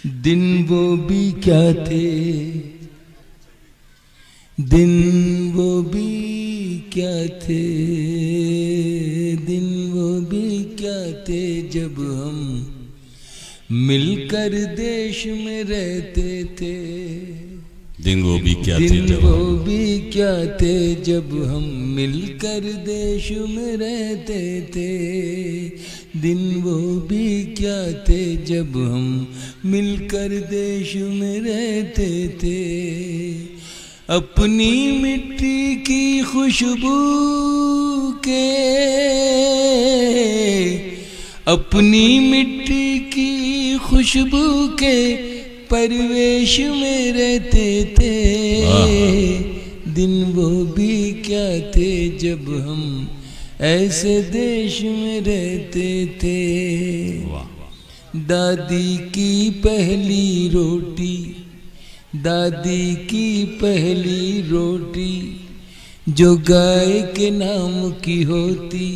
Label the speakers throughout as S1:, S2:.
S1: दिन वो भी क्या थे, दिन वो भी क्या थे, दिन वो भी क्या थे जब हम मिलकर देश में रहते थे।
S2: दिन वो भी क्या थे,
S1: दिन वो भी क्या थे जब हम मिलकर देश में रहते थे। दिन वो भी क्या थे जब हम मिलकर देश में रहते थे। अपनी मिट्टी की खुशबू के, अपनी मिट्टी की खुशबू के परिवेश में रहते थे। दिन वो भी क्या थे जब हम ऐसे देश में रहते थे। दादी की पहली रोटी, दादी की पहली रोटी जो गाय के नाम की होती।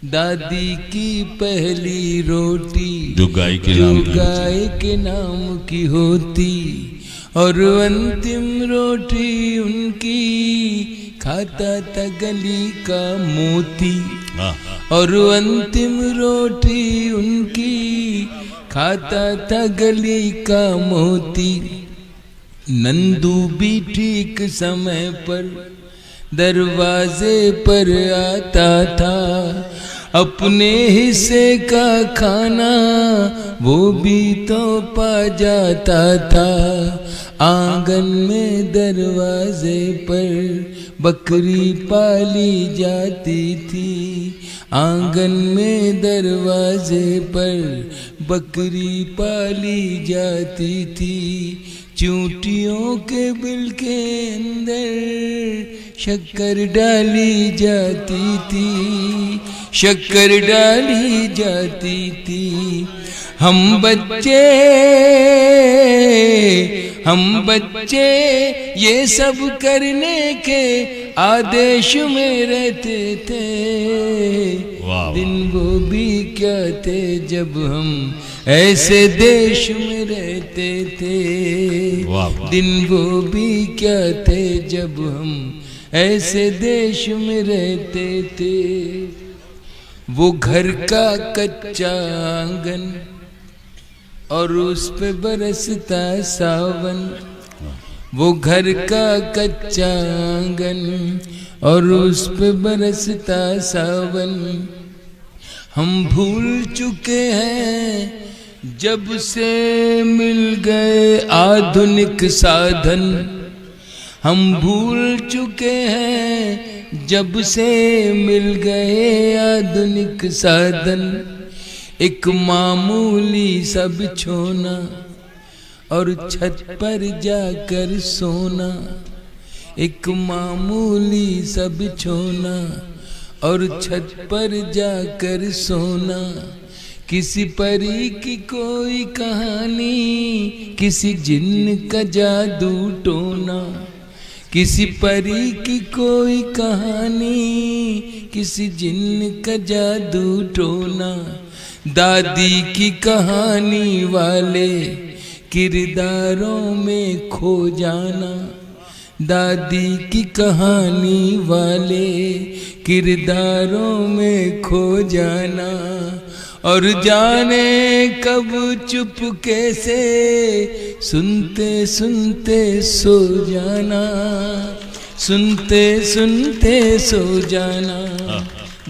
S1: दादी की पहली रोटी
S2: जो गाय
S1: के नाम की होती। और अंतिम रोटी उनकी खाता था गली का मोती। और अंतिम रोटी उनकी खाता था गली का मोती। नंदू भी ठीक समय पर दरवाजे पर आता था। अपने हिस्से का खाना वो भी तो पा जाता था। आंगन में दरवाजे पर बकरी पाली जाती थी। आंगन में दरवाजे पर बकरी पाली जाती थी। चूंटियों के बिल के अंदर शक्कर डाली जाती थी। शक्कर डाली जाती थी। हम बच्चे ये सब करने के आदेश में रहते थे। दिन वो भी क्या थे जब हम ऐसे देश में रहते थे। दिन वो भी क्या थे जब हम ऐसे देश में रहते थे। वो घर का कच्चा आंगन और उस पे बरसता सावन। वो घर का कच्चा आंगन और उस पे बरसता सावन। हम भूल चुके हैं जब से मिल गए आधुनिक साधन। हम भूल चुके हैं जब से मिल गए आधुनिक साधन। एक मामूली सा बिछोना और छत पर जाकर सोना। एक मामूली सा बिछोना और छत पर जाकर सोना। किसी परी की कोई कहानी, किसी जिन्न का जादू टोना। किसी परी की कोई कहानी, किसी जिन्न का जादू टोना। दादी की कहानी वाले किरदारों में खो जाना। दादी की कहानी वाले किरदारों में खो जाना। और जाने कब चुपके से सुनते सुनते सो जाना। सुनते सुनते सो जाना।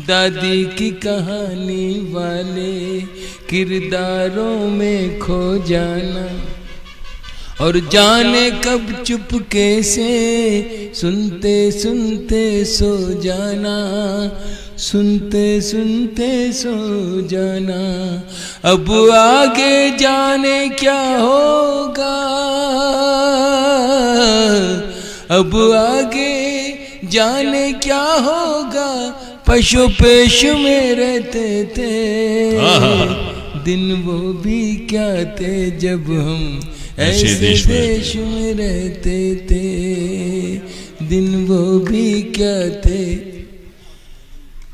S1: दादी की कहानी वाले किरदारों में खो जाना। और जाने कब चुपके से सुनते सुनते सो जाना। सुनते सुनते सो जाना। अब आगे जाने क्या होगा। अब आगे जाने क्या होगा। पशु पेश में रहते थे। दिन वो भी क्या थे जब हम ऐसे देश में रहते थे। दिन वो भी क्या थे।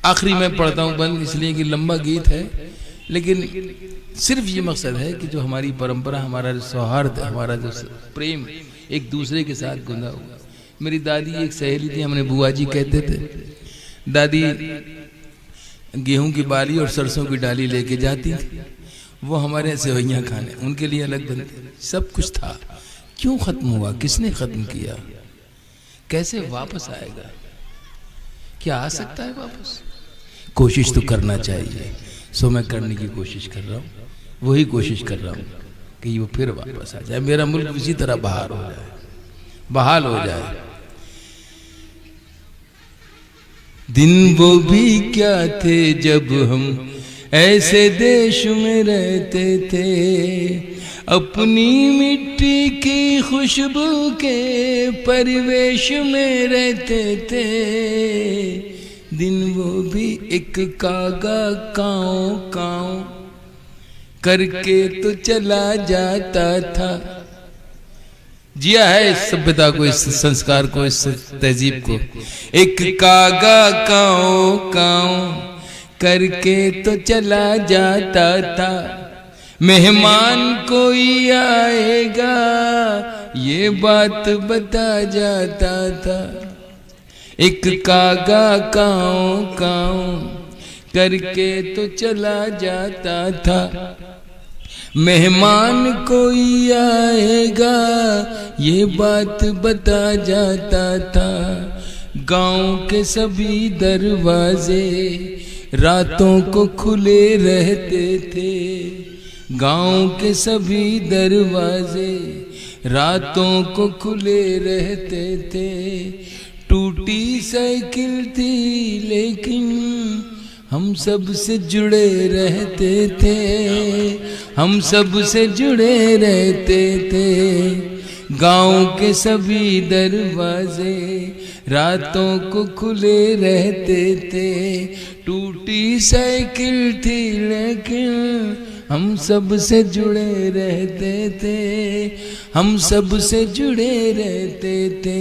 S1: आखिरी में पढ़ता हूँ बंद, इसलिए कि लंबा गीत है, लेकिन सिर्फ ये मकसद है कि जो हमारी परंपरा, हमारा सौहार्द, हमारा जो प्रेम एक दूसरे के साथ गुंदा हुआ। मेरी दादी एक सहेली थी, हमने बुआ जी कहते थे। दादी गेहूं की बाली और सरसों की डाली लेके जाती थी, वो हमारे सेवइयाँ खाने, उनके लिए अलग बनते, सब कुछ था। क्यों खत्म हुआ? किसने खत्म किया? कैसे वापस आएगा? क्या आ सकता है वापस? कोशिश तो करना चाहिए। सो मैं करने की कोशिश कर रहा हूँ, वही कोशिश कर रहा हूँ कि वो फिर वापस आ जाए, मेरा मुल्क इसी तरह बहाल हो जाए। दिन वो भी क्या थे जब हम ऐसे देश में रहते थे, अपनी मिट्टी की खुशबू के परिवेश में रहते थे। दिन वो भी एक कागा काँव काँव करके तो चला जाता था। जिया है इस सभ्यता को, इस संस्कार को, इस तहजीब को। एक कागा काँव काँव करके तो चला जाता था, मेहमान कोई आएगा ये बात बता जाता था। एक कागा काँव काँव करके तो चला जाता था, मेहमान कोई आएगा ये बात बता जाता था। गांव के सभी दरवाजे रातों को खुले रहते थे, गांव के सभी दरवाजे रातों को खुले रहते थे। टूटी साइकिल थी लेकिन हम सब से जुड़े रहते थे, हम सब से जुड़े रहते थे। गांव के सभी दरवाजे रातों को खुले रहते थे। टूटी साइकिल थी लेकिन हम सब से जुड़े रहते थे, हम सब से जुड़े रहते थे।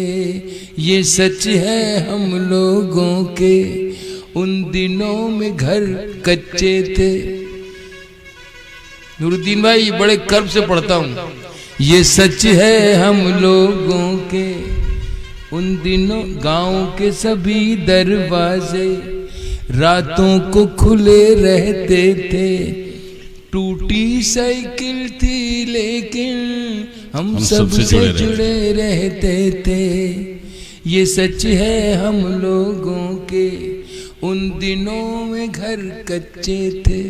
S1: ये सच है हम लोगों के उन दिनों में घर कच्चे थे। नूरुद्दीन भाई बड़े कर्ब से पढ़ता हूँ। ये सच है हम लोगों के उन दिनों गांव के सभी दरवाजे रातों को खुले रहते थे। टूटी साइकिल थी लेकिन हम सब से जुड़े रहते थे। ये सच है हम लोगों के उन दिनों में घर कच्चे थे।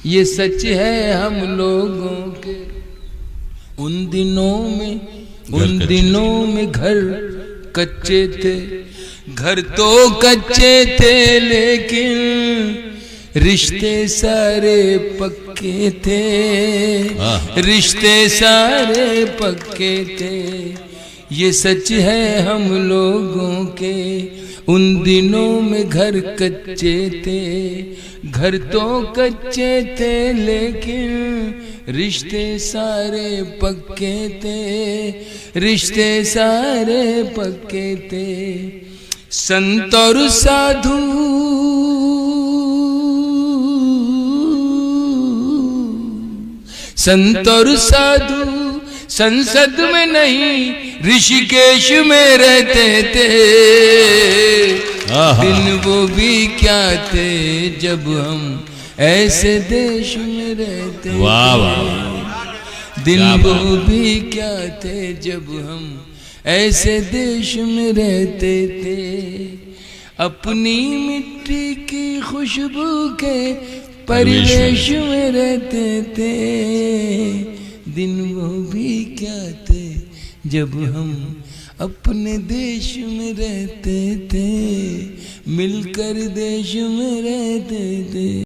S1: ये सच है हम लोगों के उन दिनों में घर कच्चे थे। घर तो कच्चे थे लेकिन रिश्ते सारे पक्के थे, रिश्ते सारे पक्के थे। ये सच है हम लोगों के उन दिनों में घर कच्चे थे। घर तो कच्चे थे लेकिन रिश्ते सारे पक्के थे, रिश्ते सारे पक्के थे। संत और साधु संत और साधु संसद में नहीं ऋषिकेश में रहते थे। दिन वो भी क्या थे जब हम ऐसे देश में रहते थे।
S2: वाह वाह।
S1: दिन वो भी क्या थे जब हम ऐसे देश में रहते थे। अपनी मिट्टी की खुशबू के परिवेश में रहते थे। दिन वो भी क्या थे जब हम अपने देश में रहते थे, मिलकर देश में रहते थे।